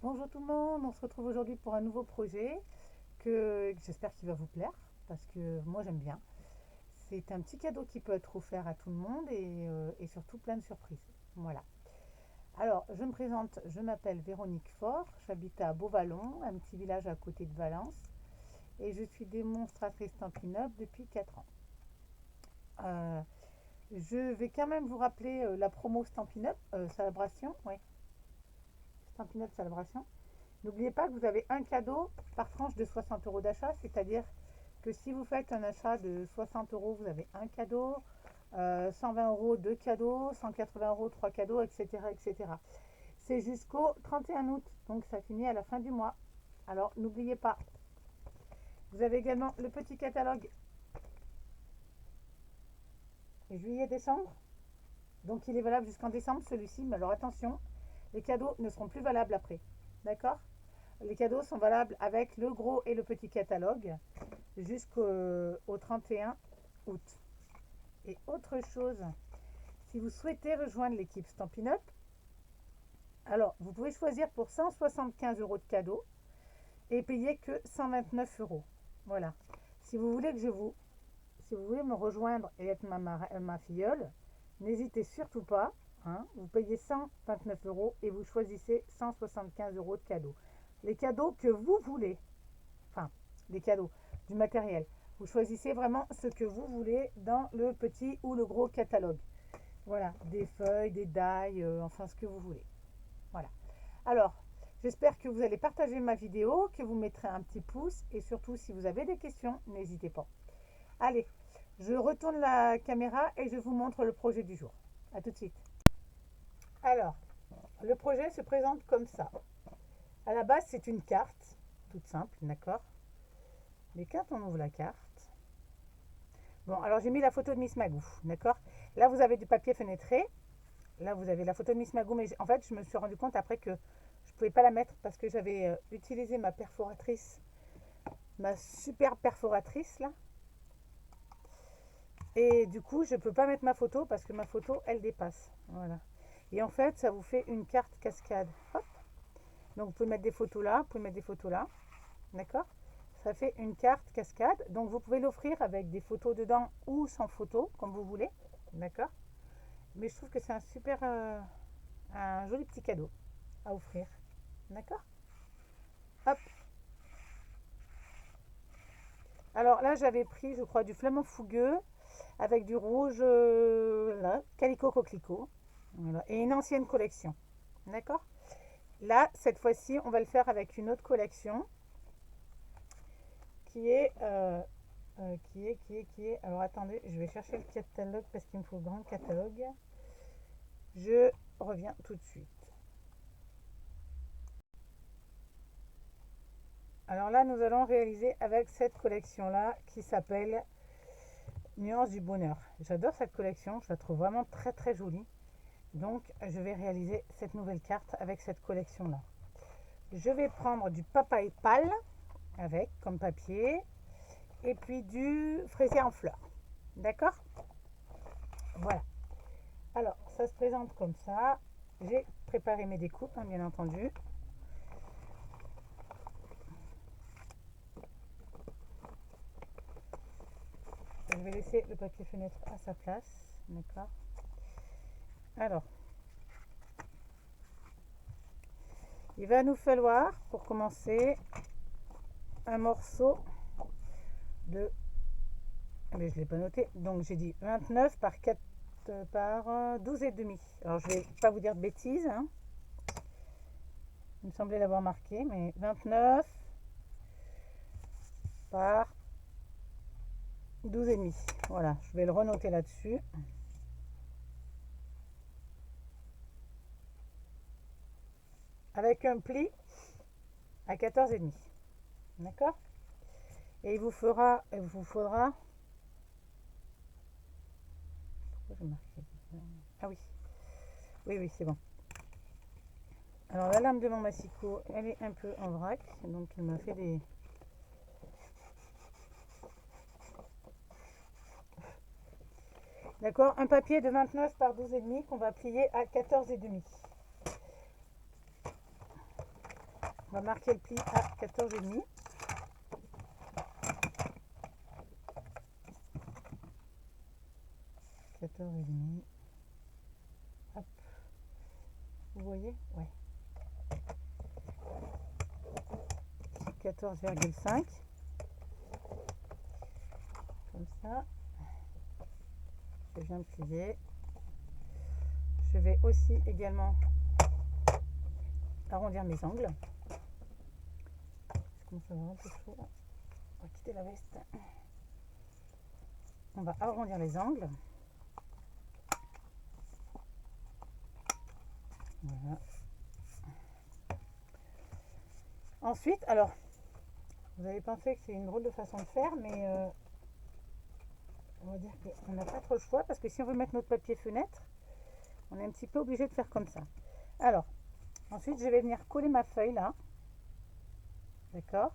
Bonjour tout le monde, on se retrouve aujourd'hui pour un nouveau projet que j'espère qu'il va vous plaire parce que moi j'aime bien. C'est un petit cadeau qui peut être offert à tout le monde et surtout plein de surprises. Voilà. Alors, je me présente, je m'appelle Véronique Faure, j'habite à Beauvallon, un petit village à côté de Valence et je suis démonstratrice Stampin' Up depuis 4 ans. Euh, je vais quand même vous rappeler la promo Stampin' Up, Celebration, ouais, Stampin' Up Celebration. N'oubliez pas que vous avez un cadeau par tranche de 60 euros d'achat, c'est-à-dire que si vous faites un achat de 60 euros, vous avez un cadeau, 120 euros, deux cadeaux, 180 euros, trois cadeaux, etc. etc. C'est jusqu'au 31 août, donc ça finit à la fin du mois. Alors n'oubliez pas, vous avez également le petit catalogue juillet-décembre, donc il est valable jusqu'en décembre celui-ci, mais alors attention, les cadeaux ne seront plus valables après, d'accord? Les cadeaux sont valables avec le gros et le petit catalogue jusqu'au 31 août. Et autre chose, si vous souhaitez rejoindre l'équipe Stampin' Up, alors vous pouvez choisir pour 175 euros de cadeaux et payer que 129 euros. Voilà. Si vous voulez si vous voulez me rejoindre et être ma filleule, n'hésitez surtout pas. Hein, vous payez 129 euros et vous choisissez 175 euros de cadeaux. Les cadeaux que vous voulez, enfin, les cadeaux, du matériel. Vous choisissez vraiment ce que vous voulez dans le petit ou le gros catalogue. Voilà, des feuilles, des die, enfin ce que vous voulez. Voilà. Alors, j'espère que vous allez partager ma vidéo, que vous mettrez un petit pouce et surtout si vous avez des questions, n'hésitez pas. Allez, je retourne la caméra et je vous montre le projet du jour. A tout de suite. Alors, le projet se présente comme ça. À la base, c'est une carte, toute simple, d'accord? Mais quand on ouvre la carte, bon, alors j'ai mis la photo de Miss Magoo, d'accord? Là, vous avez du papier fenêtré. Là, vous avez la photo de Miss Magoo, mais en fait, je me suis rendu compte après que je ne pouvais pas la mettre parce que j'avais utilisé ma perforatrice, ma super perforatrice, là. Et du coup, je ne peux pas mettre ma photo parce que ma photo, elle dépasse. Voilà. Et en fait, ça vous fait une carte cascade. Hop. Donc, vous pouvez mettre des photos là, vous pouvez mettre des photos là. D'accord? Ça fait une carte cascade. Donc, vous pouvez l'offrir avec des photos dedans ou sans photo, comme vous voulez. D'accord? Mais je trouve que c'est un joli petit cadeau à offrir. D'accord? Hop. Alors là, j'avais pris, je crois, du flamant fougueux avec du rouge, là, calico coquelicot. Voilà. Et une ancienne collection. D'accord? Là, cette fois-ci, on va le faire avec une autre collection qui est, alors attendez, je vais chercher le catalogue parce qu'il me faut le grand catalogue. Je reviens tout de suite. Alors là, nous allons réaliser avec cette collection-là qui s'appelle Nuance du bonheur. J'adore cette collection, je la trouve vraiment très très jolie. Donc, je vais réaliser cette nouvelle carte avec cette collection-là. Je vais prendre du papaye pâle avec comme papier et puis du fraisier en fleurs. D'accord? Voilà. Alors, ça se présente comme ça. J'ai préparé mes découpes, hein, bien entendu. Je vais laisser le papier fenêtre à sa place. D'accord? Alors, il va nous falloir, pour commencer, un morceau de... Mais je ne l'ai pas noté. Donc, j'ai dit 29 par 4 par 12 et demi. Alors, je ne vais pas vous dire de bêtises. Hein. Il me semblait l'avoir marqué, mais 29 par 12 et demi. Voilà, je vais le renoter là-dessus. Avec un pli à 14 et demi. D'accord? Et il vous faudra... Pourquoi j'ai marqué? Ah oui. Oui, oui, c'est bon. Alors, la lame de mon massicot, elle est un peu en vrac. Donc, il m'a fait des... D'accord? Un papier de 29 par 12 et demi qu'on va plier à 14 et demi. On va marquer le pli à 14,5. Hop. Vous voyez? Ouais. 14,5. Comme ça. Je viens de plier. Je vais aussi également arrondir mes angles. Je commence à avoir un peu chaud. On va quitter la veste. On va arrondir les angles. Voilà. Ensuite, alors, vous avez pensé que c'est une drôle de façon de faire, mais on va dire qu'on n'a pas trop le choix parce que si on veut mettre notre papier fenêtre, on est un petit peu obligé de faire comme ça. Alors, ensuite, je vais venir coller ma feuille là. D'accord?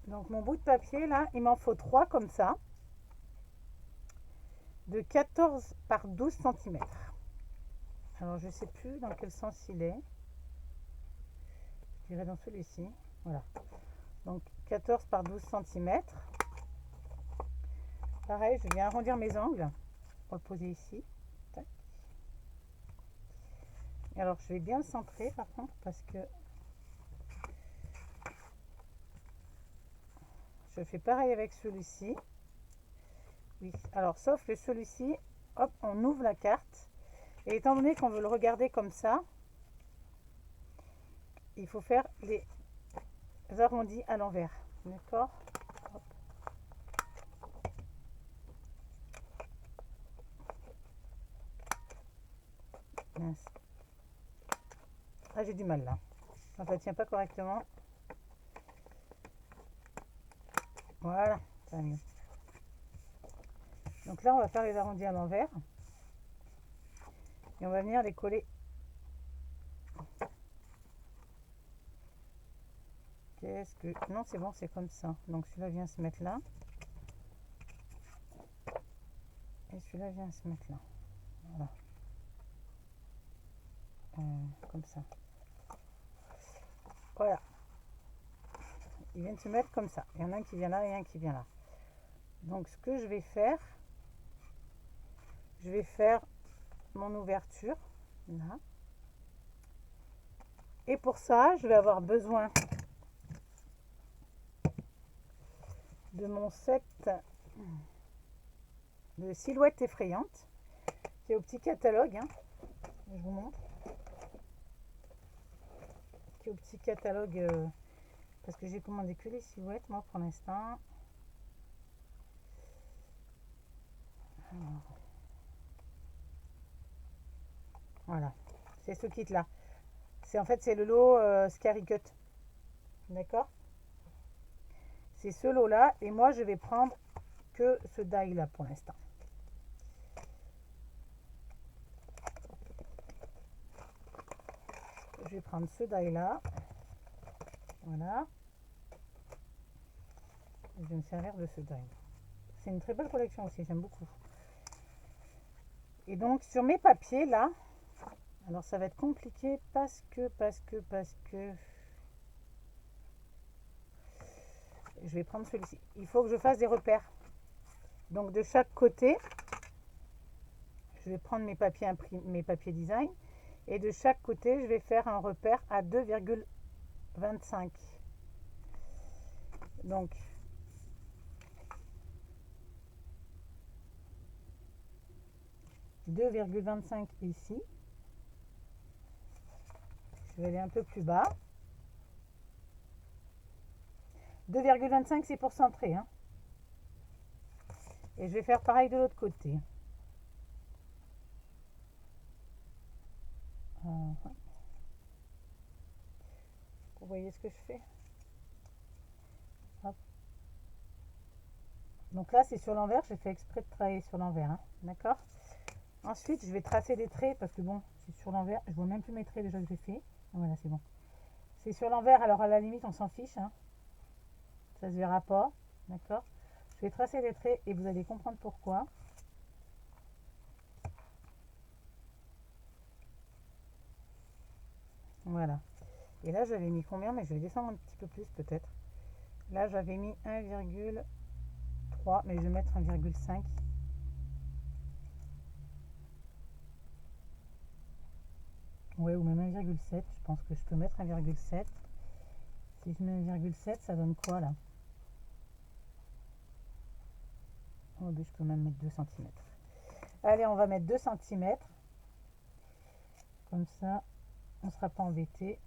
Donc, mon bout de papier là, il m'en faut 3 comme ça, de 14 par 12 cm. Alors, je ne sais plus dans quel sens il est. Je dirais dans celui-ci. Voilà. Donc, 14 par 12 cm. Pareil, je viens arrondir mes angles pour le poser ici. Tac. Et alors, je vais bien le centrer par contre parce que je fais pareil avec celui-ci. Oui, alors sauf que celui-ci, hop, on ouvre la carte. Et étant donné qu'on veut le regarder comme ça, il faut faire les arrondis à l'envers. D'accord? Mince. Ah, j'ai du mal là. Ça ne tient pas correctement. Voilà, ça va mieux. Donc là, on va faire les arrondis à l'envers. Et on va venir les coller. Qu'est-ce que... Non, c'est bon, c'est comme ça. Donc celui-là vient se mettre là. Et celui-là vient se mettre là. Voilà. Comme ça. Voilà. Ils viennent se mettre comme ça. Il y en a un qui vient là et un qui vient là. Donc ce que je vais faire mon ouverture là. Et pour ça, je vais avoir besoin de mon set de silhouettes effrayantes qui est au petit catalogue. Hein. Je vous montre. Qui est au petit catalogue parce que j'ai commandé que les silhouettes moi pour l'instant. Voilà, c'est ce kit là. C'est en fait c'est le lot Scary Cut. D'accord? C'est ce lot là et moi je vais prendre que ce die là pour l'instant. Je vais prendre ce die là. Voilà. Je vais me servir de ce die. C'est une très belle collection aussi, j'aime beaucoup. Et donc sur mes papiers là, alors ça va être compliqué parce que je vais prendre celui-ci. Il faut que je fasse des repères. Donc de chaque côté, je vais prendre mes papiers mes papiers design et de chaque côté, je vais faire un repère à 2,25. Donc 2,25 ici. Je vais aller un peu plus bas. 2,25 c'est pour centrer. Hein. Et je vais faire pareil de l'autre côté. Vous voyez ce que je fais? Hop. Donc là c'est sur l'envers, j'ai fait exprès de travailler sur l'envers. Hein. D'accord? Ensuite je vais tracer des traits parce que bon, c'est sur l'envers. Je vois même plus mes traits déjà que j'ai fait. Voilà, c'est bon. C'est sur l'envers, alors à la limite on s'en fiche. Hein. Ça se verra pas. D'accord? Je vais tracer des traits et vous allez comprendre pourquoi. Voilà. Et là, j'avais mis combien? Mais je vais descendre un petit peu plus peut-être. Là, j'avais mis 1,3, mais je vais mettre 1,5. Ouais, ou même 1,7. Je pense que je peux mettre 1,7. Si je mets 1,7, ça donne quoi là? Oh, je peux même mettre 2 cm. Allez, on va mettre 2 cm. Comme ça, on ne sera pas embêté.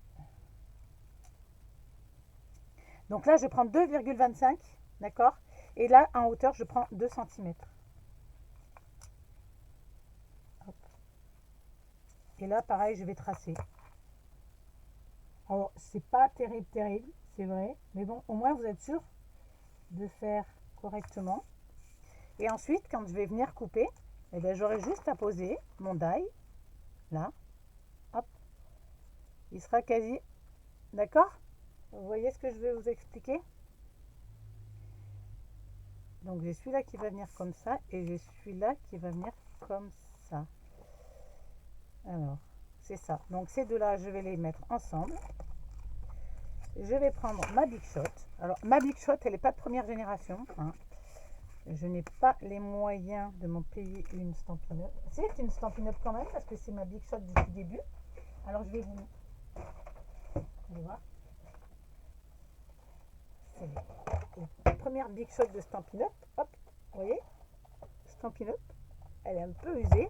Donc là, je prends 2,25, d'accord? Et là, en hauteur, je prends 2 cm. Hop. Et là, pareil, je vais tracer. Alors, c'est pas terrible, terrible, c'est vrai. Mais bon, au moins, vous êtes sûr de faire correctement. Et ensuite, quand je vais venir couper, eh bien, j'aurai juste à poser mon die, là. Hop. Il sera quasi... D'accord? Vous voyez ce que je vais vous expliquer? Donc, j'ai celui-là qui va venir comme ça et j'ai celui-là qui va venir comme ça. Alors, c'est ça. Donc, ces deux-là, je vais les mettre ensemble. Je vais prendre ma Big Shot. Alors, ma Big Shot, elle n'est pas de première génération, hein. Je n'ai pas les moyens de m'en payer une Stampin' Up. C'est une Stampin' Up quand même, parce que c'est ma Big Shot du tout début. Alors, je vais vous... Allez voir. C'est la première Big Shot de Stampin' Up. Hop, vous voyez, Stampin' Up. Elle est un peu usée.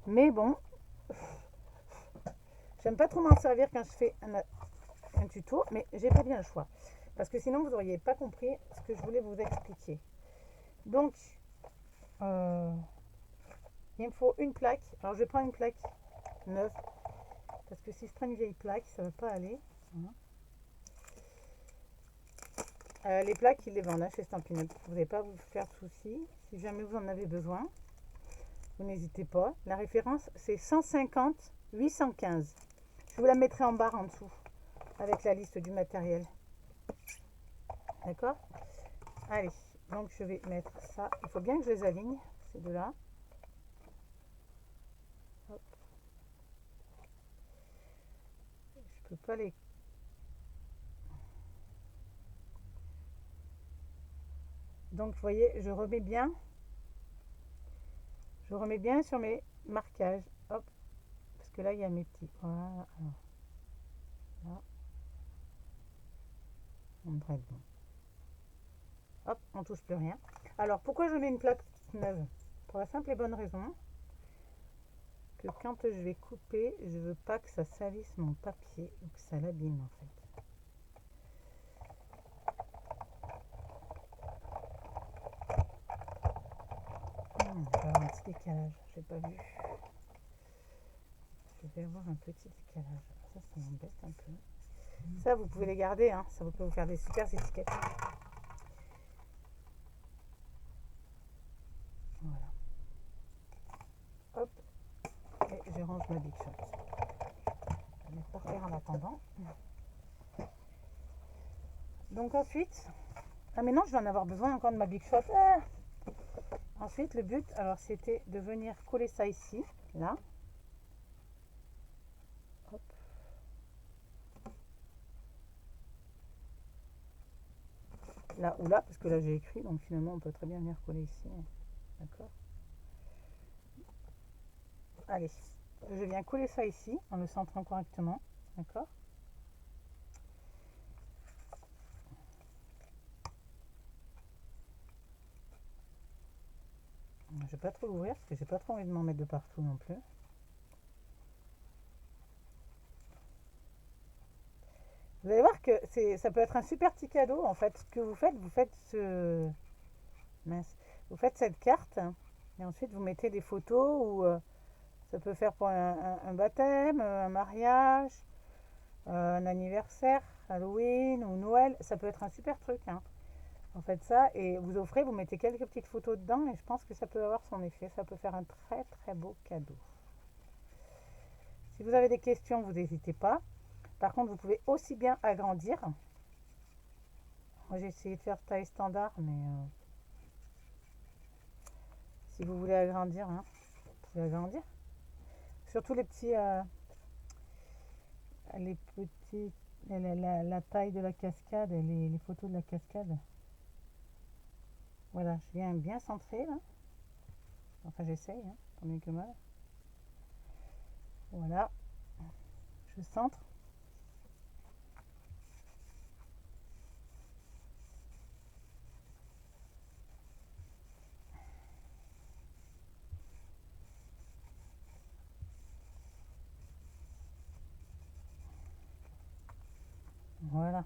Mais bon, j'aime pas trop m'en servir quand je fais un tuto, mais j'ai pas bien le choix. Parce que sinon, vous n'auriez pas compris ce que je voulais vous expliquer. Donc, il me faut une plaque. Alors, je prends une plaque neuve. Parce que si je prends une vieille plaque, ça ne va pas aller. Les plaques, ils les vendent hein, chez Stampin' Up. Vous n'allez pas vous faire de soucis. Si jamais vous en avez besoin, vous n'hésitez pas. La référence, c'est 150 815. Je vous la mettrai en barre en dessous, avec la liste du matériel. D'accord? Allez, donc je vais mettre ça. Il faut bien que je les aligne, ces deux-là. Je peux pas les... Donc, vous voyez, je remets bien sur mes marquages. Hop, parce que là, il y a mes petits. Voilà. Alors, là, on devrait être bon. Hop, on touche plus rien. Alors, pourquoi je mets une plaque neuve? Pour la simple et bonne raison que quand je vais couper, je veux pas que ça salisse mon papier ou que ça l'abîme en fait. Je vais avoir un petit décalage, j'ai pas vu. Je vais avoir un petit décalage. Ça m'embête un peu. Ça, vous pouvez les garder, hein. Ça peut vous faire des super étiquettes. Voilà. Hop. Et je range ma Big Shot. Je vais mettre par terre en attendant. Donc ensuite... Ah mais non, je vais en avoir besoin encore de ma Big Shot. Ensuite, le but, alors c'était de venir coller ça ici, là. Hop. Là ou là, parce que là j'ai écrit, donc finalement on peut très bien venir coller ici. D'accord? Allez, je viens coller ça ici, en le centrant correctement. D'accord? Je vais pas trop l'ouvrir, parce que j'ai pas trop envie de m'en mettre de partout non plus. Vous allez voir que ça peut être un super petit cadeau en fait. Ce que vous faites vous faites cette carte et ensuite vous mettez des photos ou ça peut faire pour un baptême, un mariage, un anniversaire, Halloween ou Noël. Ça peut être un super truc. Hein. En fait ça et vous offrez, vous mettez quelques petites photos dedans et je pense que ça peut avoir son effet. Ça peut faire un très très beau cadeau. Si vous avez des questions, vous n'hésitez pas. Par contre, vous pouvez aussi bien agrandir. Moi, j'ai essayé de faire taille standard, mais si vous voulez agrandir, hein, vous pouvez agrandir. Surtout les petits, les petites, la taille de la cascade, et les photos de la cascade. Voilà, je viens bien centrer là. Enfin, j'essaye, hein, tant bien que mal. Voilà, je centre. Voilà.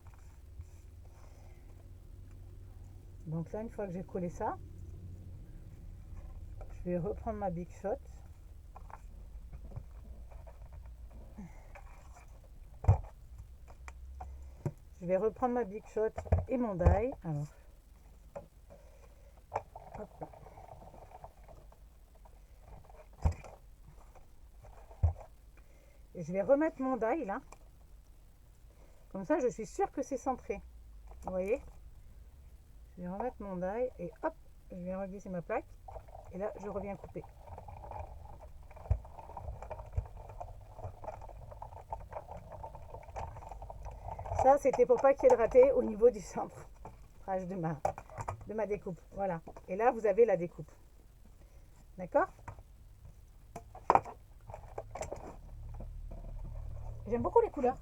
Donc là, une fois que j'ai collé ça, je vais reprendre ma Big Shot. Je vais reprendre ma Big Shot et mon die. Alors, hop là. Et je vais remettre mon die là. Comme ça, je suis sûre que c'est centré. Vous voyez? Je vais remettre mon die et hop, je vais reglisser ma plaque. Et là, je reviens couper. Ça, c'était pour pas qu'il y ait de raté au niveau du centrage de ma découpe. Voilà. Et là, vous avez la découpe. D'accord? J'aime beaucoup les couleurs.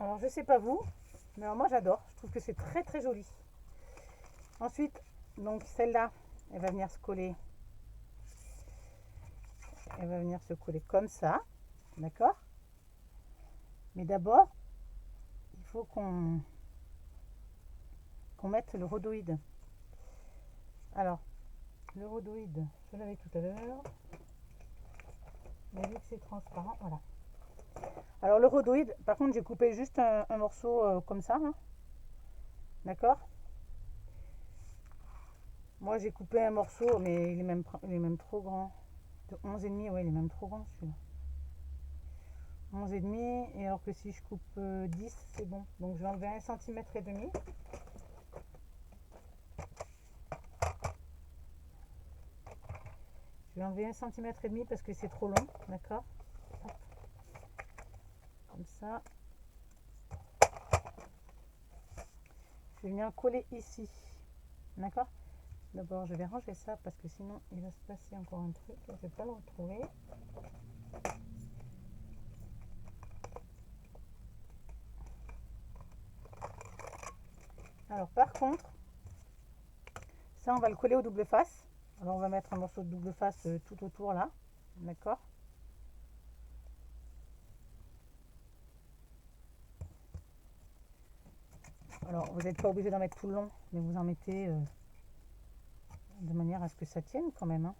Alors, je sais pas vous, mais alors moi, j'adore. Je trouve que c'est très, très joli. Ensuite, donc celle-là, elle va venir se coller. Elle va venir se coller comme ça. D'accord? Mais d'abord, il faut qu'on mette le rhodoïde. Alors, le rhodoïde, je l'avais tout à l'heure. Mais vu que c'est transparent, voilà. Alors le rhodoïde, par contre, j'ai coupé juste un morceau comme ça. Hein. D'accord? Moi, j'ai coupé un morceau, mais il est même trop grand. De 11,5, ouais, il est même trop grand celui-là. 11,5, et alors que si je coupe 10, c'est bon. Donc je vais enlever 1,5 cm. Je vais enlever 1,5 cm parce que c'est trop long, d'accord? Comme ça. Je vais venir coller ici, d'accord? D'abord, je vais ranger ça parce que sinon, il va se passer encore un truc. Je ne vais pas le retrouver. Alors, par contre, ça, on va le coller au double face. Alors, on va mettre un morceau de double face tout autour là, d'accord? Alors, vous n'êtes pas obligé d'en mettre tout le long, mais vous en mettez de manière à ce que ça tienne quand même. Hein.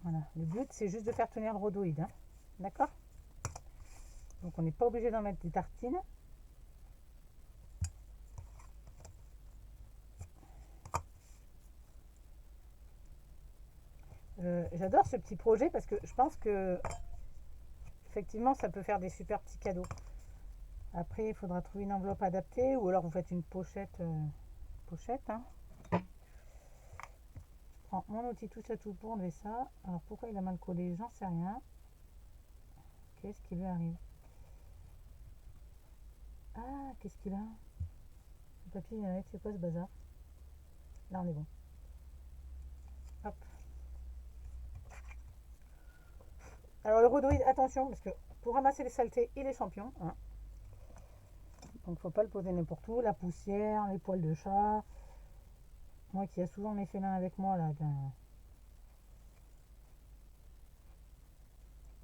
Voilà, le but, c'est juste de faire tenir le rhodoïde, hein. D'accord? Donc, on n'est pas obligé d'en mettre des tartines. J'adore ce petit projet parce que je pense que effectivement ça peut faire des super petits cadeaux. Après, il faudra trouver une enveloppe adaptée ou alors vous faites une pochette. Hein. Je prends mon outil touche à tout pour enlever ça. Alors pourquoi il a mal collé? J'en sais rien. Qu'est-ce qui lui arrive? Ah, qu'est-ce qu'il a? Le papier, c'est quoi ce bazar? Là, on est bon. Hop. Alors le rhodoïde, attention, parce que pour ramasser les saletés, il est champion. Hein. Donc faut pas le poser n'importe où. La poussière, les poils de chat. Moi qui a souvent mes félins avec moi là,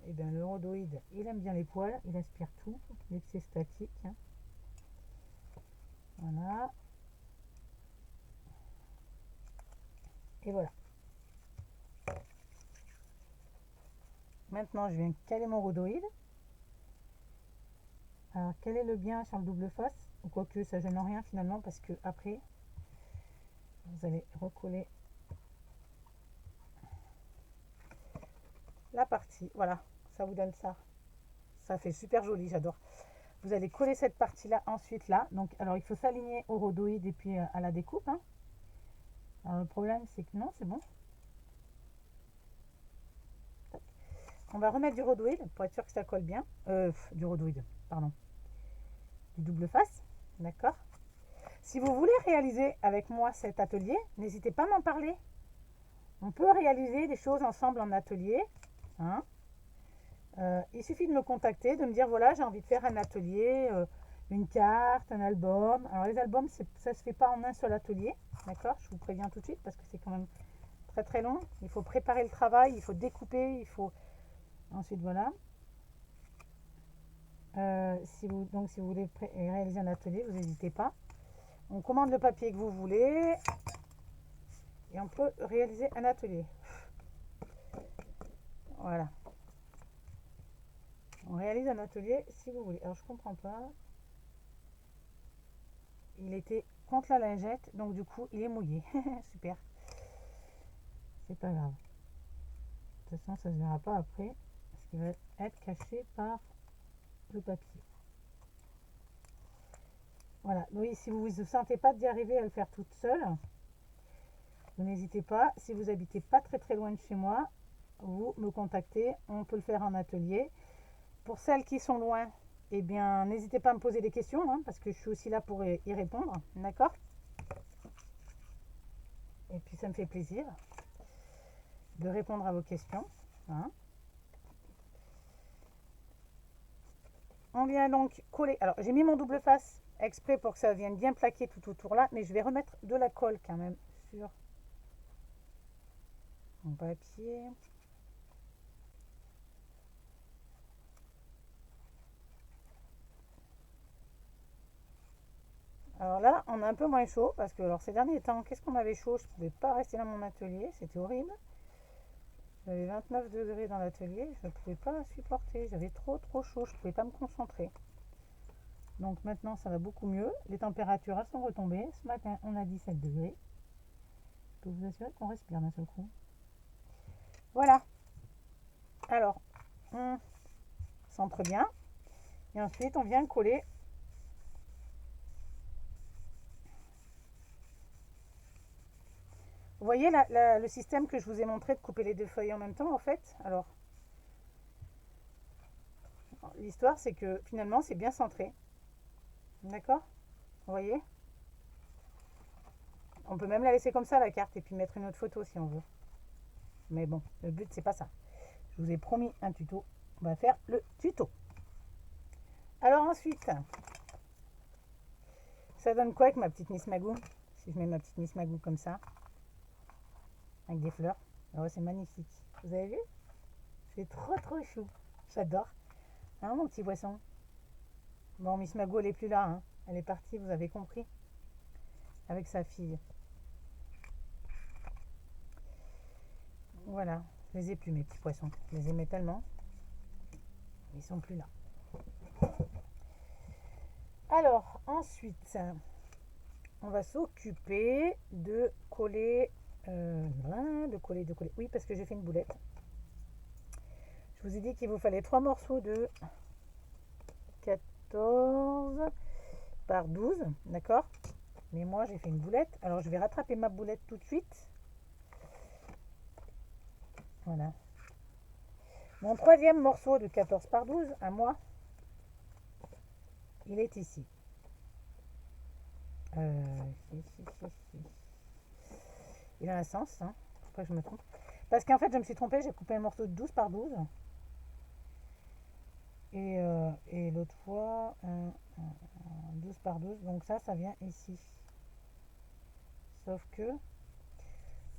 et bien le rhodoïde, il aime bien les poils, il aspire tout, vu que c'est statique. Hein. Voilà. Et voilà. Maintenant, je viens caler mon rhodoïde. Alors, quel est le bien sur le double face? Ou quoique ça gêne rien finalement, parce que après, vous allez recoller la partie. Voilà, ça vous donne ça. Ça fait super joli, j'adore. Vous allez coller cette partie-là ensuite là. Donc, alors il faut s'aligner au rhodoïde et puis à la découpe. Hein. Alors, le problème, c'est que non, c'est bon. On va remettre du rhodoïd pour être sûr que ça colle bien. Du rhodoïd, pardon. Du double face, d'accord. Si vous voulez réaliser avec moi cet atelier, n'hésitez pas à m'en parler. On peut réaliser des choses ensemble en atelier. Hein. Il suffit de me contacter, de me dire voilà, j'ai envie de faire un atelier, une carte, un album. Alors les albums, ça ne se fait pas en un seul atelier, d'accord. Je vous préviens tout de suite parce que c'est quand même très très long. Il faut préparer le travail, il faut découper, il faut... Ensuite, voilà. Si vous voulez réaliser un atelier, vous n'hésitez pas. On commande le papier que vous voulez et on peut réaliser un atelier. Voilà. On réalise un atelier si vous voulez. Alors, je comprends pas. Il était contre la lingette, donc du coup, il est mouillé. Super. C'est pas grave. De toute façon, ça ne se verra pas après. Parce qu'il va être caché par le papier. Voilà. Oui, si vous ne vous sentez pas d'y arriver à le faire toute seule, vous n'hésitez pas. Si vous habitez pas très très loin de chez moi, vous me contactez. On peut le faire en atelier. Pour celles qui sont loin, eh bien, n'hésitez pas à me poser des questions, hein, parce que je suis aussi là pour y répondre. D'accord? Et puis, ça me fait plaisir de répondre à vos questions. Hein. On vient donc coller. Alors, j'ai mis mon double face exprès pour que ça vienne bien plaquer tout autour là, mais je vais remettre de la colle quand même sur mon papier. Alors là, on a un peu moins chaud parce que alors, ces derniers temps, qu'est-ce qu'on avait chaud? Je ne pouvais pas rester dans mon atelier, c'était horrible. J'avais 29 degrés dans l'atelier, je ne pouvais pas supporter, j'avais trop chaud, je ne pouvais pas me concentrer. Donc maintenant ça va beaucoup mieux, les températures elles sont retombées, ce matin on a 17 degrés. Je peux vous assurer qu'on respire d'un seul coup. Voilà, alors on centre bien et ensuite on vient coller. Vous voyez le système que je vous ai montré de couper les deux feuilles en même temps en fait. Alors l'histoire c'est que finalement c'est bien centré. D'accord? Vous voyez? On peut même la laisser comme ça la carte et puis mettre une autre photo si on veut. Mais bon, le but c'est pas ça. Je vous ai promis un tuto. On va faire le tuto. Alors ensuite, ça donne quoi avec ma petite Miss Magoo? Si je mets ma petite Miss Magoo comme ça, avec des fleurs. Oh, c'est magnifique. Vous avez vu? C'est trop chou. J'adore. Hein, mon petit poisson? Bon, Miss Magoo, elle est plus là. Hein. Elle est partie, vous avez compris. Avec sa fille. Voilà. Je les ai plus, mes petits poissons. Je les aimais tellement. Ils sont plus là. Alors, ensuite, on va s'occuper de coller, de coller. Oui, parce que j'ai fait une boulette. Je vous ai dit qu'il vous fallait 3 morceaux de 14 par 12, d'accord? Mais moi, j'ai fait une boulette. Alors, je vais rattraper ma boulette tout de suite. Voilà. Mon troisième morceau de 14 par 12, à moi, il est ici. Il a un sens, hein. Faut pas que je me trompe. Parce qu'en fait, je me suis trompée, j'ai coupé un morceau de 12 par 12. Et l'autre fois, 12 par 12. Donc ça vient ici. Sauf que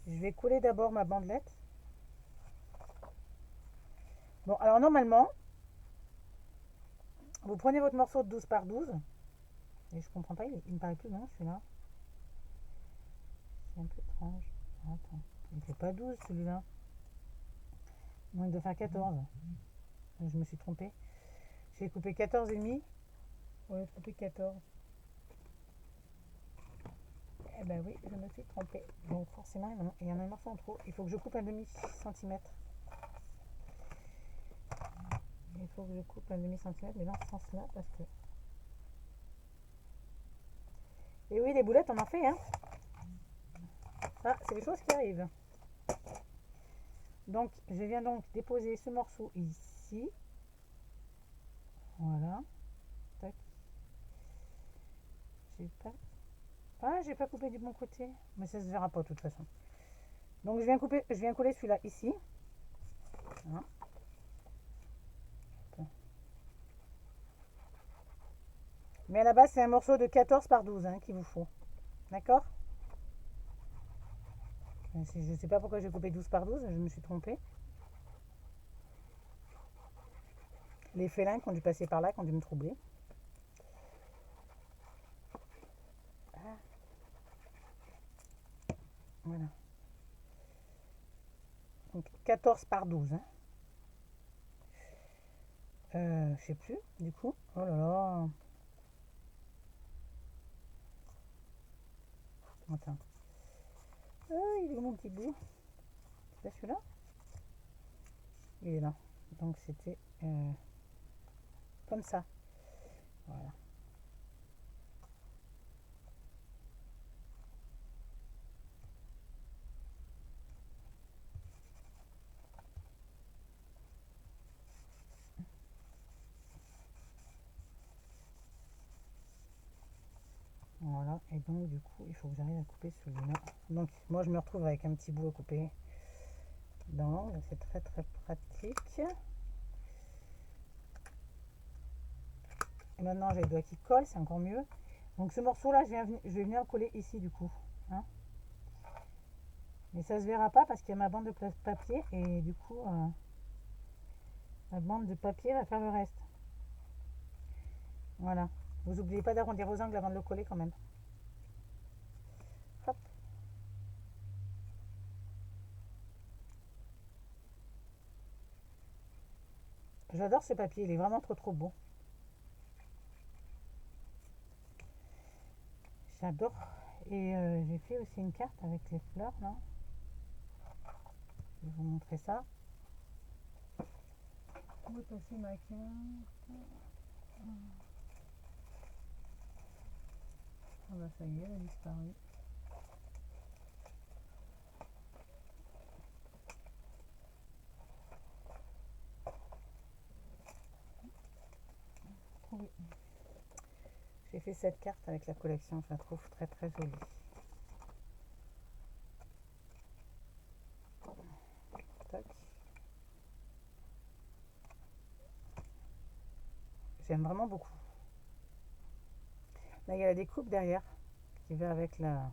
je vais couler d'abord ma bandelette. Bon, alors normalement, vous prenez votre morceau de 12 par 12. Et je comprends pas, il me paraît plus long celui-là. C'est un peu étrange. Attends, il ne fait pas 12 celui-là. Non, il doit faire 14. Je me suis trompée. J'ai coupé 14 et demi. Au lieu de couper 14. Eh ben oui, je me suis trompée. Donc forcément, il y en a un morceau en trop. Il faut que je coupe un demi-centimètre. Il faut que je coupe un demi-centimètre, mais dans ce sens-là, parce que... Et oui, les boulettes, on en fait, hein. Ah, c'est des choses qui arrivent. Donc, je viens donc déposer ce morceau ici. Voilà. Tac. J'ai pas... Ah, j'ai pas coupé du bon côté. Mais ça se verra pas de toute façon. Donc, je viens coller celui-là ici. Voilà. Mais à la base, c'est un morceau de 14 par 12 hein, qu'il vous faut. D'accord? Je ne sais pas pourquoi j'ai coupé 12 par 12, je me suis trompée. Les félins qui ont dû passer par là, qui ont dû me troubler. Ah. Voilà. Donc 14 par 12. Hein. Je sais plus, du coup. Oh là là. Attends. Il est où mon petit bout? C'est pas celui-là? Il est là. Donc c'était comme ça. Voilà. Voilà, et donc du coup, il faut que j'arrive à couper celui-là. Donc moi, je me retrouve avec un petit bout à couper dans l'angle, c'est très très pratique. Et maintenant, j'ai le doigt qui colle, c'est encore mieux. Donc ce morceau-là, je vais venir le coller ici du coup. Hein. Mais ça se verra pas parce qu'il y a ma bande de papier et du coup, la bande de papier va faire le reste. Voilà. Vous n'oubliez pas d'arrondir aux angles avant de le coller quand même. Hop. J'adore ce papier, il est vraiment trop trop beau. J'adore. Et j'ai fait aussi une carte avec les fleurs là. Je vais vous montrer ça. Où est passée ma carte? Ah bah ça y est, elle a disparu. Oui. J'ai fait cette carte avec la collection, je la trouve très très jolie. Tac. J'aime vraiment beaucoup. Là, il y a la découpe derrière qui va avec l'ensemble.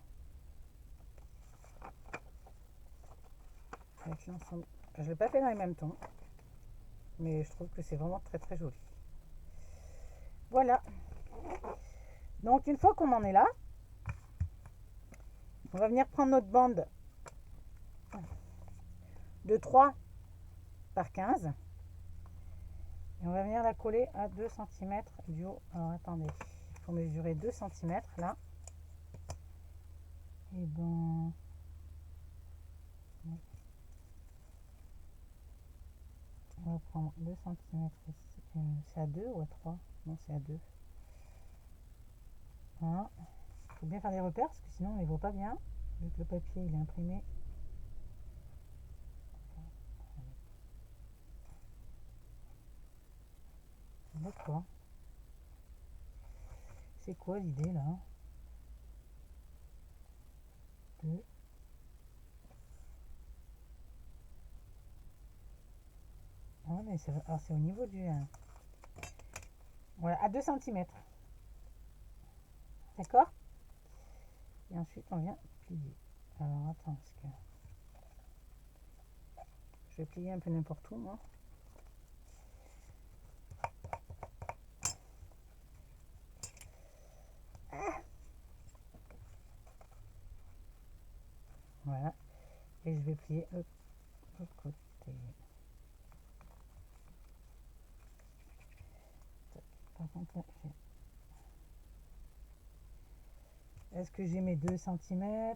Je ne l'ai pas fait dans les mêmes tons, mais je trouve que c'est vraiment très très joli. Voilà. Donc une fois qu'on en est là, on va venir prendre notre bande de 3 par 15 et on va venir la coller à 2 cm du haut. Alors attendez, il faut mesurer 2 cm là. Et ben on va prendre 2 cm ici. C'est à 2 ou à 3? Non, c'est à 2. Voilà. Il faut bien faire des repères parce que sinon on ne les voit pas bien. Vu que le papier il est imprimé. D'accord. C'est quoi l'idée là? 2. Ah mais c'est au niveau du... Voilà, à 2 cm. D'accord? Et ensuite on vient plier. Alors attends, parce que... Je vais plier un peu n'importe où moi. Voilà. Et je vais plier l'autre côté. Par contre, là, est-ce que j'ai mes 2 cm? Ouais,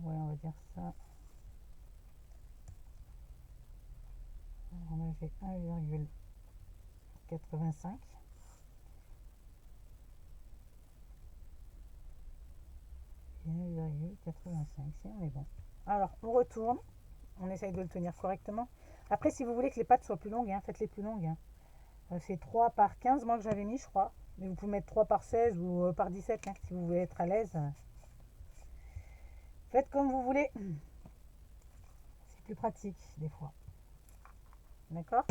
on va dire ça. Alors là, j'ai 1,85. Et 2,85. Si, on est bon. Alors, on retourne. On essaye de le tenir correctement. Après, si vous voulez que les pattes soient plus longues, hein, faites-les plus longues. Hein. C'est 3 par 15, moi, que j'avais mis, je crois. Mais vous pouvez mettre 3 par 16 ou par 17, hein, si vous voulez être à l'aise. Faites comme vous voulez. C'est plus pratique, des fois. D'accord?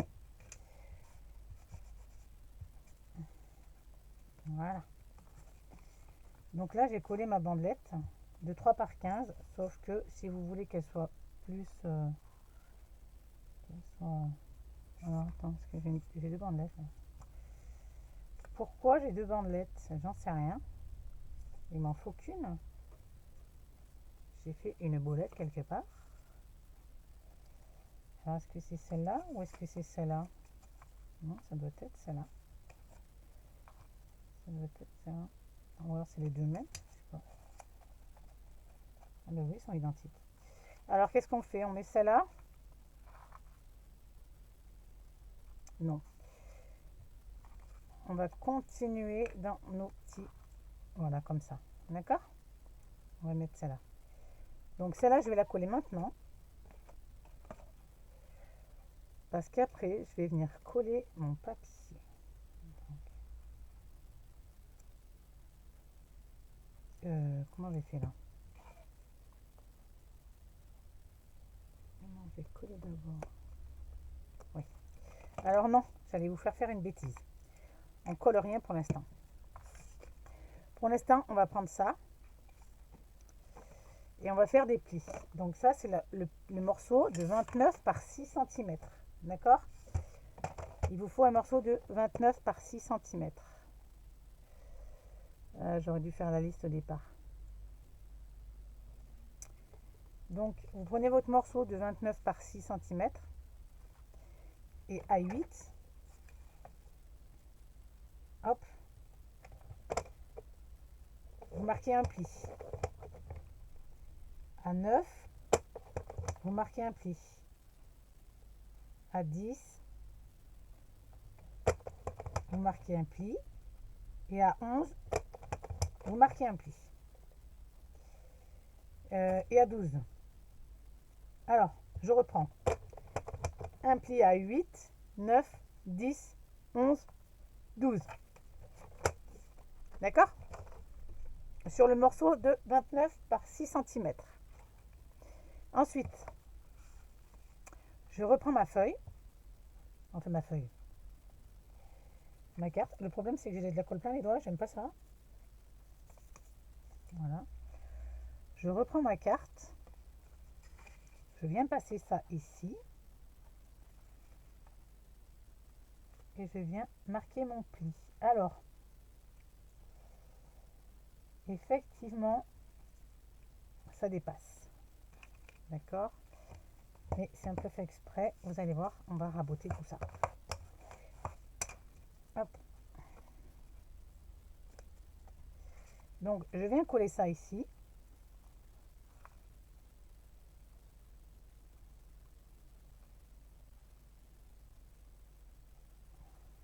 Voilà. Donc là, j'ai collé ma bandelette de 3 par 15, sauf que si vous voulez qu'elle soit plus... Alors, attends, parce que j'ai deux bandelettes. Là. Pourquoi j'ai deux bandelettes? J'en sais rien. Il m'en faut qu'une. J'ai fait une bolette quelque part. Alors, est-ce que c'est celle-là ou est-ce que c'est celle-là? Non, ça doit être celle-là. Ça doit être celle-là. Ou alors c'est les deux mêmes. Je sais pas. Ah ben oui, ils sont identiques. Alors, qu'est-ce qu'on fait? On met celle-là? Non. On va continuer dans nos petits... Voilà, comme ça. D'accord? On va mettre celle-là. Donc, celle-là, je vais la coller maintenant. Parce qu'après, je vais venir coller mon papier. Comment j'ai fait là? Non, je vais coller d'abord. Oui. Alors non, j'allais vous faire une bêtise. On colle rien pour l'instant. Pour l'instant, on va prendre ça. Et on va faire des plis. Donc ça, c'est le morceau de 29 par 6 cm. D'accord? Il vous faut un morceau de 29 par 6 cm. J'aurais dû faire la liste au départ. Donc, vous prenez votre morceau de 29 par 6 cm et à 8, hop, vous marquez un pli. À 9, vous marquez un pli. À 10, vous marquez un pli. Et à 11, vous marquez un pli. Et à 12. Alors, je reprends. Un pli à 8, 9, 10, 11, 12. D'accord? Sur le morceau de 29 par 6 cm. Ensuite, je reprends ma feuille. Enfin, ma carte. Le problème, c'est que j'ai de la colle plein les doigts. J'aime pas ça. Voilà. Je reprends ma carte. Je viens passer ça ici. Et je viens marquer mon pli. Alors, effectivement, ça dépasse. D'accord? Mais c'est un peu fait exprès. Vous allez voir, on va raboter tout ça. Hop. Donc, je viens coller ça ici.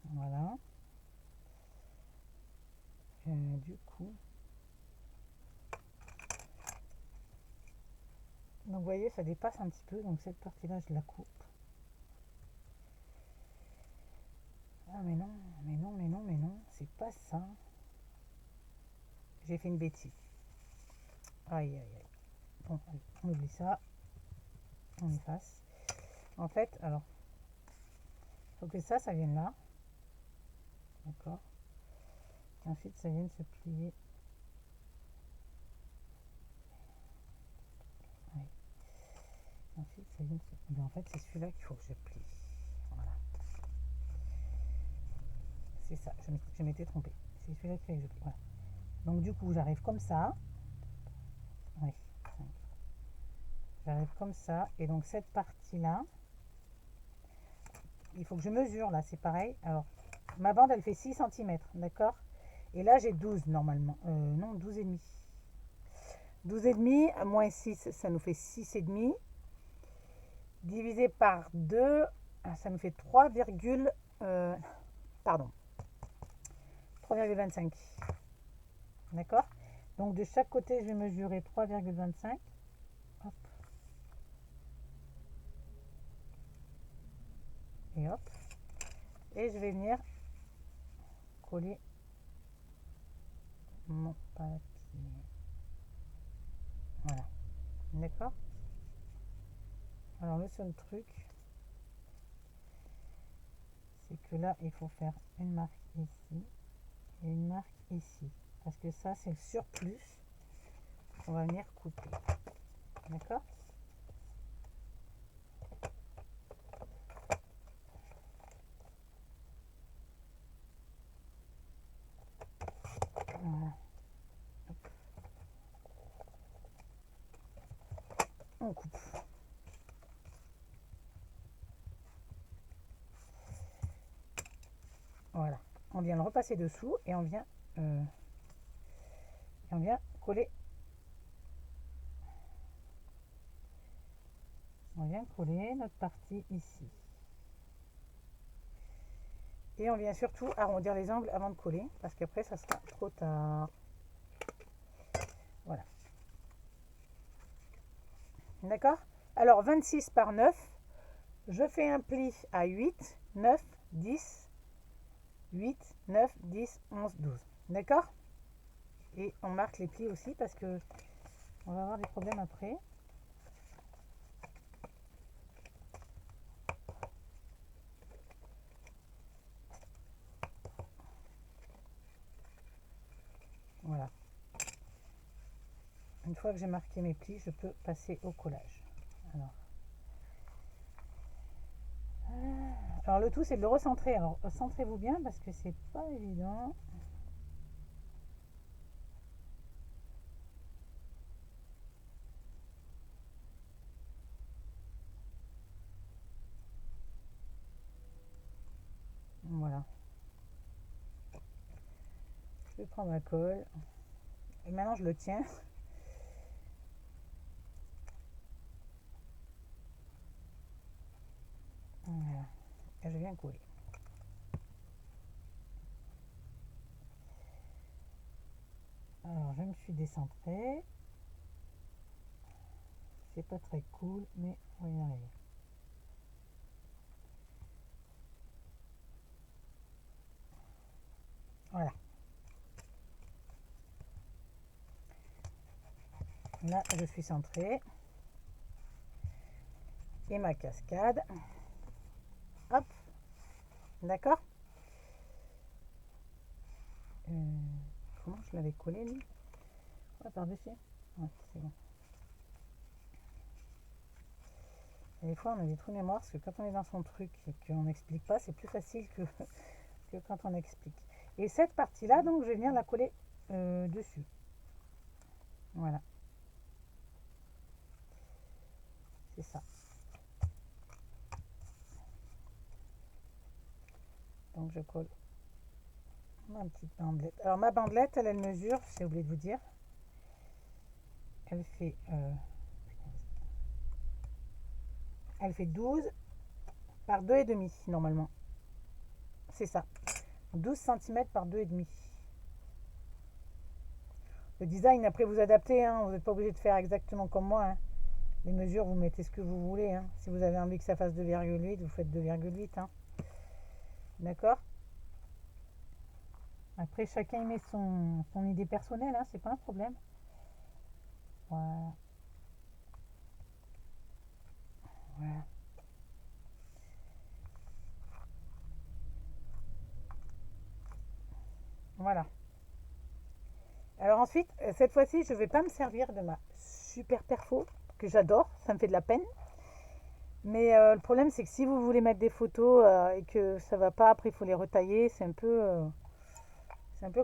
Voilà. Du coup, donc vous voyez, ça dépasse un petit peu. Donc cette partie-là, je la coupe. Ah mais non, mais non, mais non, mais non, c'est pas ça. J'ai fait une bêtise. Aïe, aïe, aïe. Bon, allez, on oublie ça. On efface. En fait, alors, il faut que ça vienne là. D'accord. Ensuite, ça vienne se plier. Ouais. Ensuite, ça vienne se... Mais en fait, c'est celui-là qu'il faut que je plie. Voilà. C'est ça, je m'étais trompée. C'est celui-là qu'il faut que je plie. Voilà. Donc, du coup, j'arrive comme ça. Oui, 5. J'arrive comme ça. Et donc, cette partie-là, il faut que je mesure, là, c'est pareil. Alors, ma bande, elle fait 6 cm, d'accord? Et là, j'ai 12 normalement. Non, 12 et demi. 12 et demi, moins 6, ça nous fait 6 et demi. Divisé par 2, ça nous fait 3,25. D'accord? Donc de chaque côté, je vais mesurer 3,25. Hop. Et hop. Et je vais venir coller mon papier. Voilà. D'accord? Alors le seul truc, c'est que là, il faut faire une marque ici et une marque ici. Parce que ça, c'est le surplus qu'on va venir couper. D'accord? Voilà. Hop. On coupe. Voilà. On vient le repasser dessous et on vient coller. On vient coller notre partie ici. Et on vient surtout arrondir les angles avant de coller, parce qu'après, ça sera trop tard. Voilà. D'accord? Alors, 26 par 9, je fais un pli à 8, 9, 10, 8, 9, 10, 11, 12. D'accord? Et on marque les plis aussi, parce que on va avoir des problèmes après. Voilà. Une fois que j'ai marqué mes plis, je peux passer au collage. Alors le tout, c'est de le recentrer. Alors centrez-vous bien parce que c'est pas évident. Voilà. Je prends ma colle. Et maintenant, je le tiens. Voilà. Et je viens coller. Alors, je me suis décentrée. C'est pas très cool, mais on va y arriver. Voilà. Là, je suis centrée. Et ma cascade. Hop. D'accord? Comment je l'avais collé, lui? Ouais, par-dessus. Ouais, c'est bon. Et des fois, on a des trous de mémoire, parce que quand on est dans son truc et qu'on n'explique pas, c'est plus facile que, que quand on explique. Et cette partie-là, donc, je vais venir la coller dessus. Voilà. C'est ça. Donc, je colle ma petite bandelette. Alors, ma bandelette, elle mesure, j'ai oublié de vous dire, elle fait 12 par 2,5 normalement. C'est ça. 12 cm par 2,5. Le design, après, vous adaptez. Hein, vous n'êtes pas obligé de faire exactement comme moi. Hein. Les mesures, vous mettez ce que vous voulez. Hein. Si vous avez envie que ça fasse 2,8, vous faites 2,8. Hein. D'accord? Après, chacun met son idée personnelle. Hein, c'est pas un problème. Voilà. Voilà. Voilà. Alors ensuite, cette fois-ci, je ne vais pas me servir de ma super perfo, que j'adore, ça me fait de la peine. Mais le problème, c'est que si vous voulez mettre des photos et que ça va pas, après il faut les retailler, c'est un peu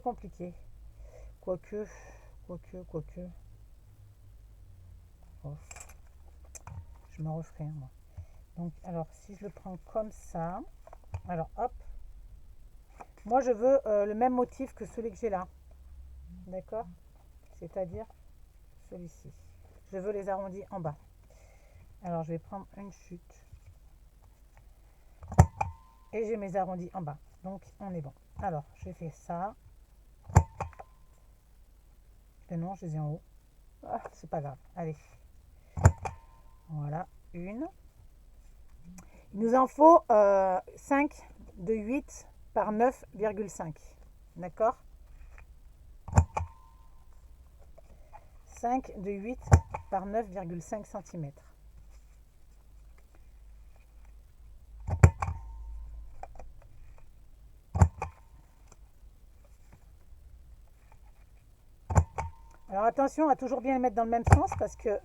compliqué. Quoique. Oh, je me referai, moi. Donc, alors, si je le prends comme ça, alors hop, moi je veux le même motif que celui que j'ai là. D'accord? C'est-à-dire celui-ci. Je veux les arrondis en bas. Alors, je vais prendre une chute. Et j'ai mes arrondis en bas. Donc, on est bon. Alors, je fais ça. Mais non, je les ai en haut. Ah, c'est pas grave. Allez. Voilà, une. Il nous en faut 5 de 8 par 9,5. D'accord? 5 de 8 par 9,5 cm. Alors attention à toujours bien les mettre dans le même sens parce que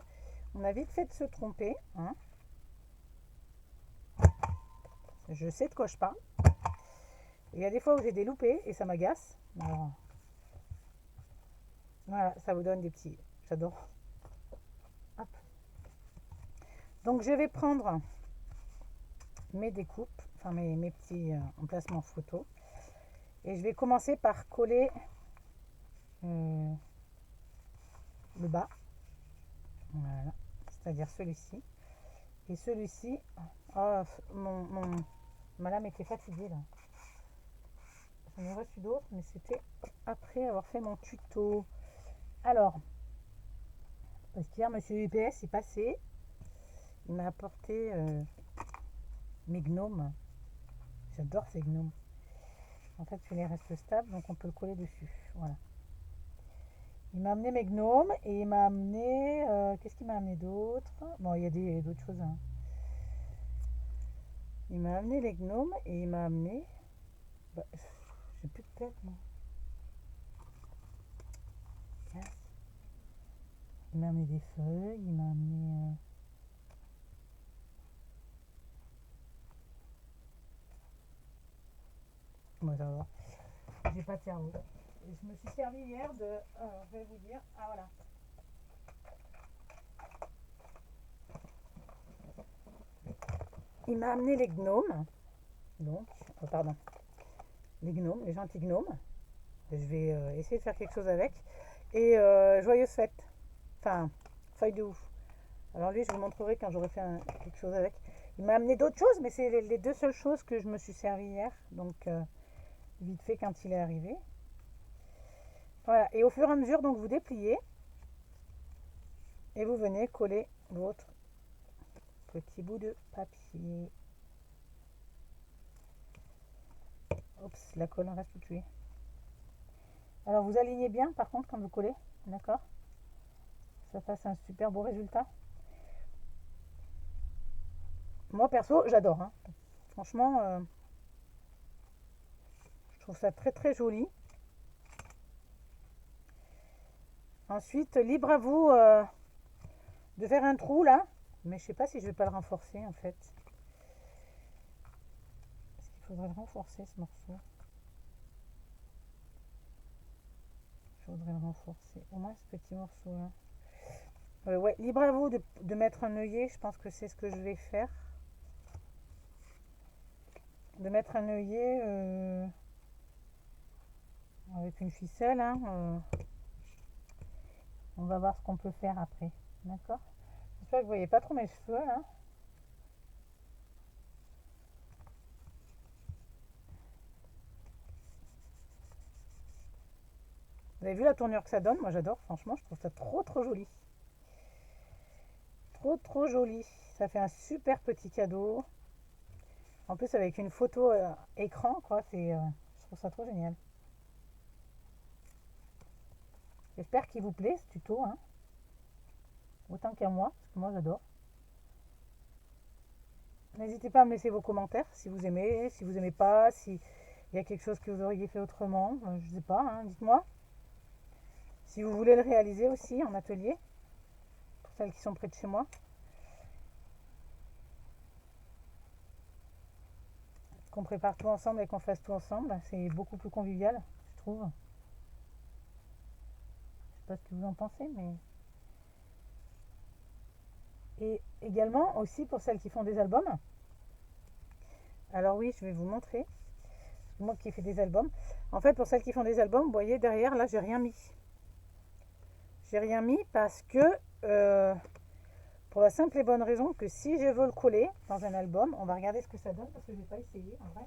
on a vite fait de se tromper. Hein. Je sais de quoi je parle. Il y a des fois où j'ai des loupés et ça m'agace. Alors, voilà, ça vous donne des petits. J'adore. Hop. Donc je vais prendre mes découpes, enfin mes petits emplacements photo. Et je vais commencer par coller le bas. Voilà. C'est-à-dire celui-ci. Et celui-ci. Oh, ma lame était fatiguée là. J'en ai reçu d'autres, mais c'était après avoir fait mon tuto. Alors, parce qu'hier, monsieur UPS est passé. Il m'a apporté mes gnomes. J'adore ces gnomes. En fait, celui-là reste stable, donc on peut le coller dessus. Voilà. Il m'a amené mes gnomes et il m'a amené... qu'est-ce qu'il m'a amené d'autre? Bon, il y a d'autres choses. Hein. Il m'a amené les gnomes et il m'a amené... Bah, j'ai plus de tête, moi. Yes. Il m'a amené des feuilles, il m'a amené... Bon, ça va. J'ai pas de cerveau. Et je me suis servi hier de... je vais vous dire... Ah, voilà. Il m'a amené les gnomes. Donc, pardon. Les gnomes, les gentils gnomes. Je vais essayer de faire quelque chose avec. Et joyeuse fête. Enfin, feuille de ouf. Alors lui, je vous montrerai quand j'aurai fait quelque chose avec. Il m'a amené d'autres choses, mais c'est les deux seules choses que je me suis servi hier. Donc, vite fait quand il est arrivé. Voilà. Et au fur et à mesure, donc vous dépliez. Et vous venez coller votre petit bout de papier. Oups, la colle en reste tout tuée. Alors vous alignez bien par contre quand vous collez, d'accord? Ça fasse un super beau résultat. Moi perso, j'adore. Hein. Franchement, je trouve ça très très joli. Ensuite, libre à vous de faire un trou là. Mais je sais pas si je vais pas le renforcer en fait. Est-ce qu'il faudrait le renforcer ce morceau? Je voudrais le renforcer. Au moins ce petit morceau là. Ouais, libre à vous de mettre un œillet. Je pense que c'est ce que je vais faire. De mettre un œillet avec une ficelle. Hein, on va voir ce qu'on peut faire après. D'accord? J'espère que vous voyez pas trop mes cheveux là. Vous avez vu la tournure que ça donne? Moi j'adore, franchement, je trouve ça trop trop joli. Trop trop joli. Ça fait un super petit cadeau. En plus avec une photo écran, quoi, je trouve ça trop génial. J'espère qu'il vous plaît ce tuto, hein. Autant qu'à moi, parce que moi j'adore. N'hésitez pas à me laisser vos commentaires si vous aimez pas, s'il y a quelque chose que vous auriez fait autrement, je sais pas, hein, dites-moi. Si vous voulez le réaliser aussi en atelier, pour celles qui sont près de chez moi. Qu'on prépare tout ensemble et qu'on fasse tout ensemble, c'est beaucoup plus convivial, je trouve. Je sais pas ce que vous en pensez, mais... Et également aussi pour celles qui font des albums. Alors oui, je vais vous montrer. Moi qui fais des albums. En fait, pour celles qui font des albums, vous voyez derrière, là, j'ai rien mis. J'ai rien mis parce que, pour la simple et bonne raison que si je veux le coller dans un album, on va regarder ce que ça donne parce que je n'ai pas essayé en vrai.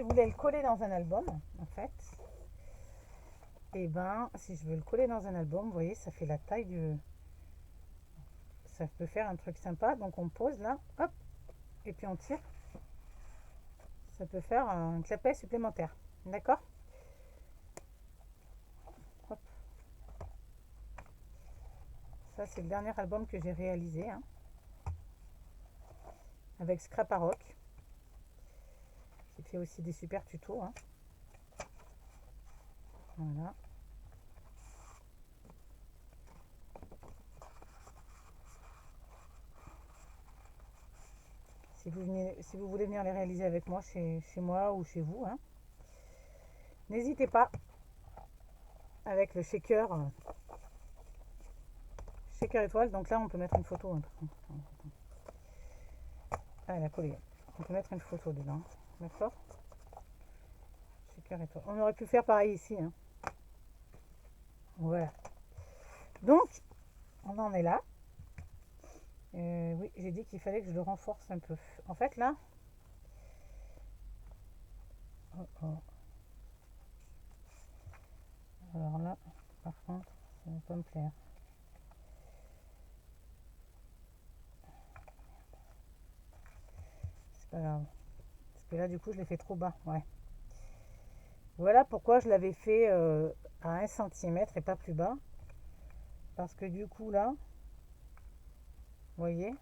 je voulais le coller dans un album, en fait, et ben, si je veux le coller dans un album, vous voyez, ça fait la taille du... Ça peut faire un truc sympa. Donc on pose là, hop, et puis on tire. Ça peut faire un clapet supplémentaire. D'accord? Hop. Ça, c'est le dernier album que j'ai réalisé, hein, avec Scraparoc. J'ai fait aussi des super tutos, hein. Voilà. Si vous voulez venir les réaliser avec moi chez moi ou chez vous, hein, n'hésitez pas avec le shaker étoile. Donc là, on peut mettre une photo, hein, par contre. Ah, elle a collé. On peut mettre une photo dedans. D'accord? Shaker étoile. On aurait pu faire pareil ici, hein. Voilà. Donc, on en est là. Oui, j'ai dit qu'il fallait que je le renforce un peu. En fait, là... Oh, oh. Alors là, par contre, ça ne va pas me plaire. C'est pas grave. Parce que là, du coup, je l'ai fait trop bas. Ouais. Voilà pourquoi je l'avais fait à 1 cm et pas plus bas. Parce que du coup, là, vous voyez,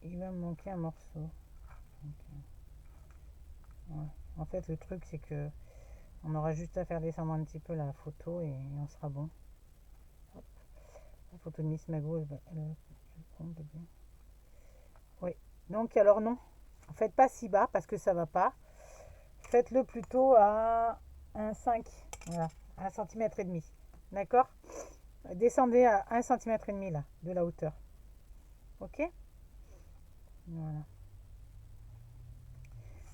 il va me manquer un morceau. Donc, ouais. En fait, le truc, c'est que on aura juste à faire descendre un petit peu la photo et on sera bon. Hop. La photo de Miss Mago, elle compte bien. Oui. Donc, alors non. Faites pas si bas parce que ça va pas. Faites-le plutôt à 1,5. Voilà. 1,5 cm. D'accord? Descendez à 1,5 cm là, de la hauteur. Ok? Voilà.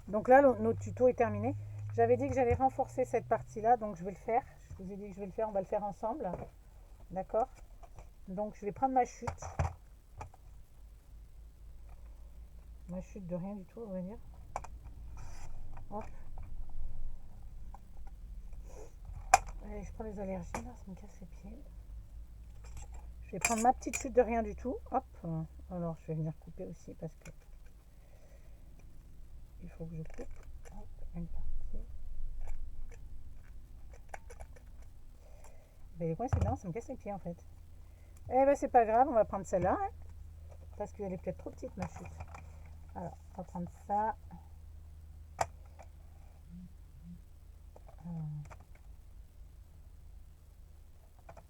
Donc là, notre tuto est terminé. J'avais dit que j'allais renforcer cette partie-là, donc je vais le faire. Je vous ai dit que je vais le faire, on va le faire ensemble. D'accord? Donc je vais prendre ma chute. Ma chute de rien du tout, on va dire. Hop. Allez, je prends les allergies, là, ça me casse les pieds. Je vais prendre ma petite chute de rien du tout. Hop. Alors, je vais venir couper aussi parce que il faut que je coupe. Hop, une partie. Ben, les coins, c'est dedans, ça me casse les pieds en fait. Eh ben, c'est pas grave, on va prendre celle-là. Hein, parce qu'elle est peut-être trop petite, ma chute. Alors, on va prendre ça.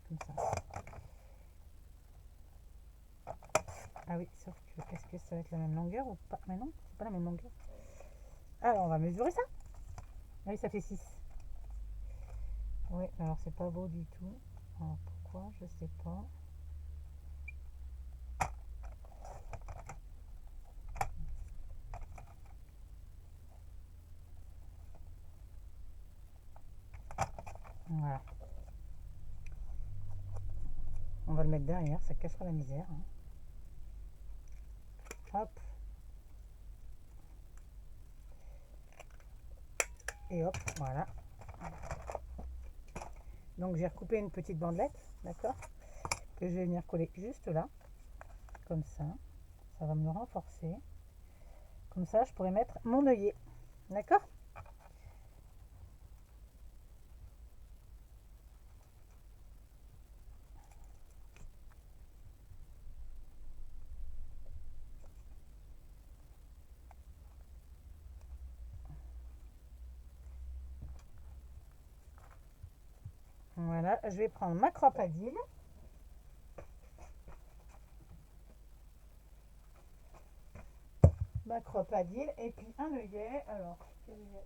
Comme ça. Ah oui, sauf que est-ce que ça va être la même longueur ou pas? Mais non, c'est pas la même longueur. Alors, on va mesurer ça. Ah oui, ça fait 6. Oui, alors c'est pas beau du tout. Alors, pourquoi? Je sais pas. Voilà. On va le mettre derrière, ça cachera la misère. Hein. Hop. Et hop, voilà. Donc j'ai recoupé une petite bandelette, d'accord, que je vais venir coller juste là, comme ça. Ça va me le renforcer. Comme ça, je pourrais mettre mon œillet, d'accord? Voilà, je vais prendre ma cropadille. Ma cropadille et puis un œillet. Alors, quel œillet?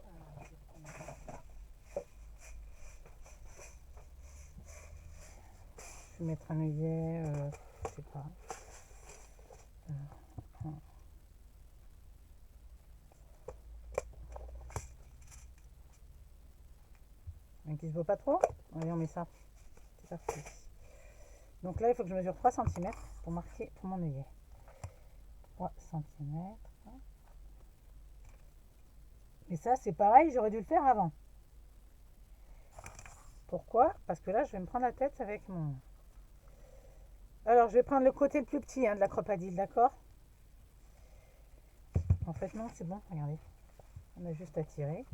Je vais mettre un œillet, je sais pas. Un qui se voit pas trop. Allez, on met ça. C'est parti. Donc là, il faut que je mesure 3 cm pour marquer pour mon œillet. 3 cm. Et ça, c'est pareil, j'aurais dû le faire avant. Pourquoi? Parce que là, je vais me prendre la tête avec mon... Alors, je vais prendre le côté le plus petit de la cropadille, d'accord? En fait, non, c'est bon, regardez. On a juste à tirer.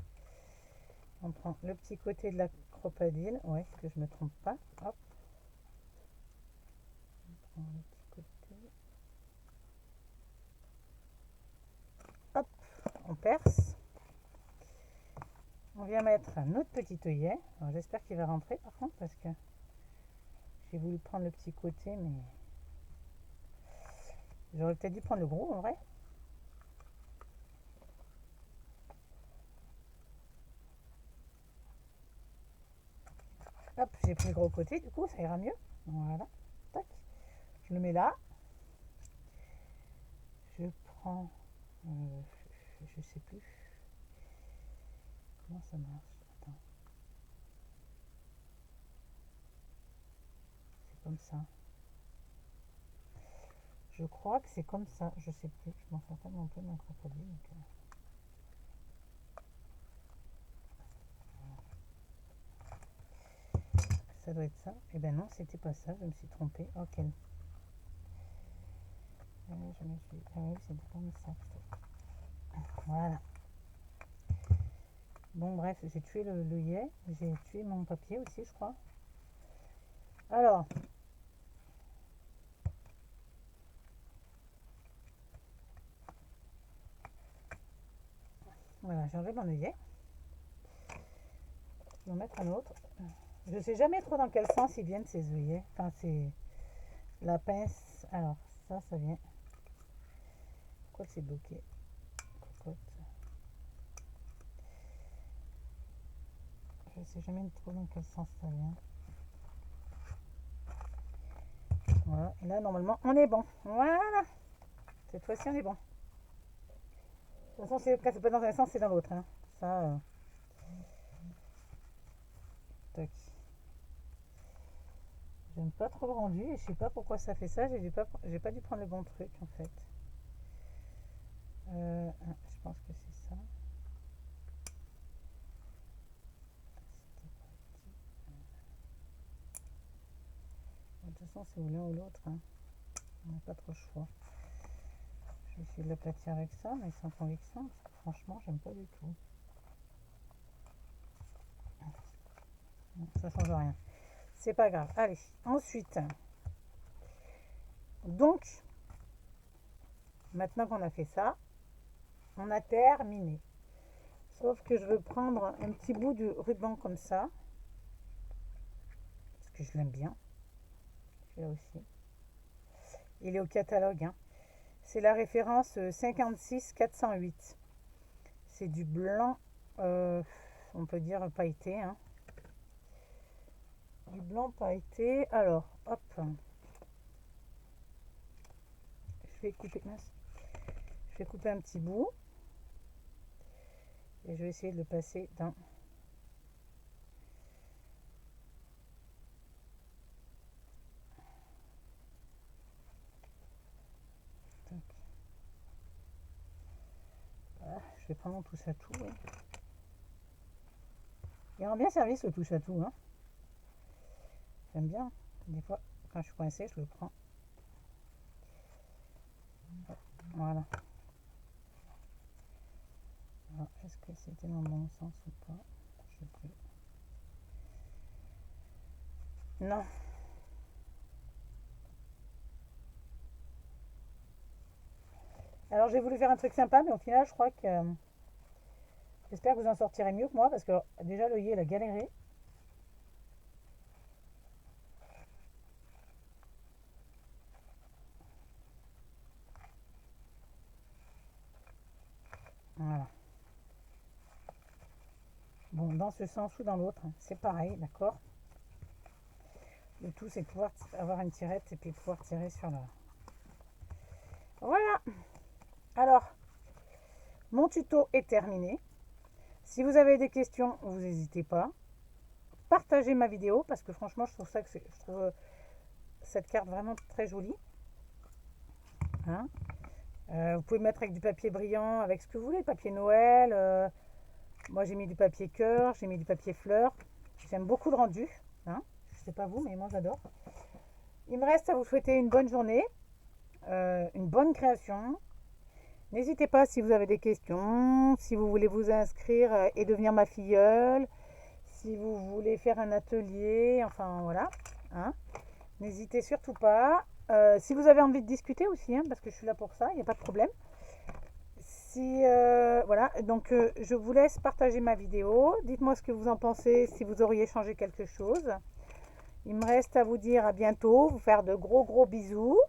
On prend le petit côté de la cropadille. Ouais, que je ne me trompe pas. Hop. On prend le petit côté. Hop, on perce. On vient mettre un autre petit œillet. J'espère qu'il va rentrer par contre parce que j'ai voulu prendre le petit côté, mais j'aurais peut-être dû prendre le gros en vrai. Hop, j'ai pris le gros côté, du coup ça ira mieux. Voilà, tac. Je le mets là. Je prends, je sais plus comment ça marche. Attends, c'est comme ça. Je crois que c'est comme ça, je sais plus. Je m'en sers tellement peu de ma crocodile. Ça doit être ça. Eh ben non, c'était pas ça, je me suis trompée. Ok. Je me suis... Ah oui, c'était comme ça. Voilà. Bon, bref, j'ai tué l'œillet. J'ai tué mon papier aussi, je crois. Alors. Voilà, j'ai enlevé mon œillet. Je vais en mettre un autre. Je sais jamais trop dans quel sens ils viennent ces œillets. Enfin, c'est la pince. Alors, ça vient. Pourquoi c'est bloqué? Cocotte. Je sais jamais trop dans quel sens ça vient. Voilà. Et là, normalement, on est bon. Voilà. Cette fois-ci, on est bon. De toute façon, quand c'est pas dans un sens, c'est dans l'autre. Hein. Ça. Tac. J'aime pas trop le rendu et je sais pas pourquoi ça fait ça. J'ai pas dû prendre le bon truc en fait. Je pense que c'est ça. De toute façon, c'est ou l'un ou l'autre. Hein. On n'a pas trop le choix. Je vais essayer de l'aplatir avec ça, mais sans conviction, parce que franchement, j'aime pas du tout. Ça change rien. C'est pas grave. Allez, ensuite. Donc, maintenant qu'on a fait ça, on a terminé. Sauf que je veux prendre un petit bout de ruban comme ça. Parce que je l'aime bien. Celui-là aussi. Il est au catalogue. Hein. C'est la référence 56 408. C'est du blanc, on peut dire pailleté. Hein. Du blanc pailleté. Alors, hop. Je vais couper, je vais couper un petit bout. Et je vais essayer de le passer dans... Voilà, je vais prendre mon touche à tout. Ouais. Il rend bien service le touche à tout. Hein. J'aime bien. Des fois, quand je suis coincée, je le prends. Voilà. Est-ce que c'était dans le bon sens ou pas? Je sais plus. Non. Alors j'ai voulu faire un truc sympa, mais au final, je crois que... j'espère que vous en sortirez mieux que moi, parce que déjà, l'œillet, il a galéré. Voilà. Bon, dans ce sens ou dans l'autre, hein, c'est pareil, d'accord? Le tout, c'est de pouvoir avoir une tirette et puis pouvoir tirer sur la... Voilà. Alors, mon tuto est terminé. Si vous avez des questions, vous n'hésitez pas. Partagez ma vidéo parce que franchement, je trouve cette carte vraiment très jolie. Hein, vous pouvez mettre avec du papier brillant, avec ce que vous voulez, papier Noël, Moi, j'ai mis du papier cœur, j'ai mis du papier fleur. J'aime beaucoup le rendu. Hein. Je sais pas vous, mais moi, j'adore. Il me reste à vous souhaiter une bonne journée, une bonne création. N'hésitez pas si vous avez des questions, si vous voulez vous inscrire et devenir ma filleule, si vous voulez faire un atelier, enfin voilà. Hein. N'hésitez surtout pas. Si vous avez envie de discuter aussi, hein, parce que je suis là pour ça, il n'y a pas de problème. Si, voilà, donc je vous laisse partager ma vidéo. Dites-moi ce que vous en pensez, si vous auriez changé quelque chose. Il me reste à vous dire à bientôt, vous faire de gros gros bisous.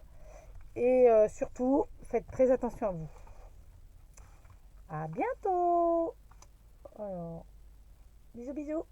Et surtout, faites très attention à vous. À bientôt. Alors, bisous bisous.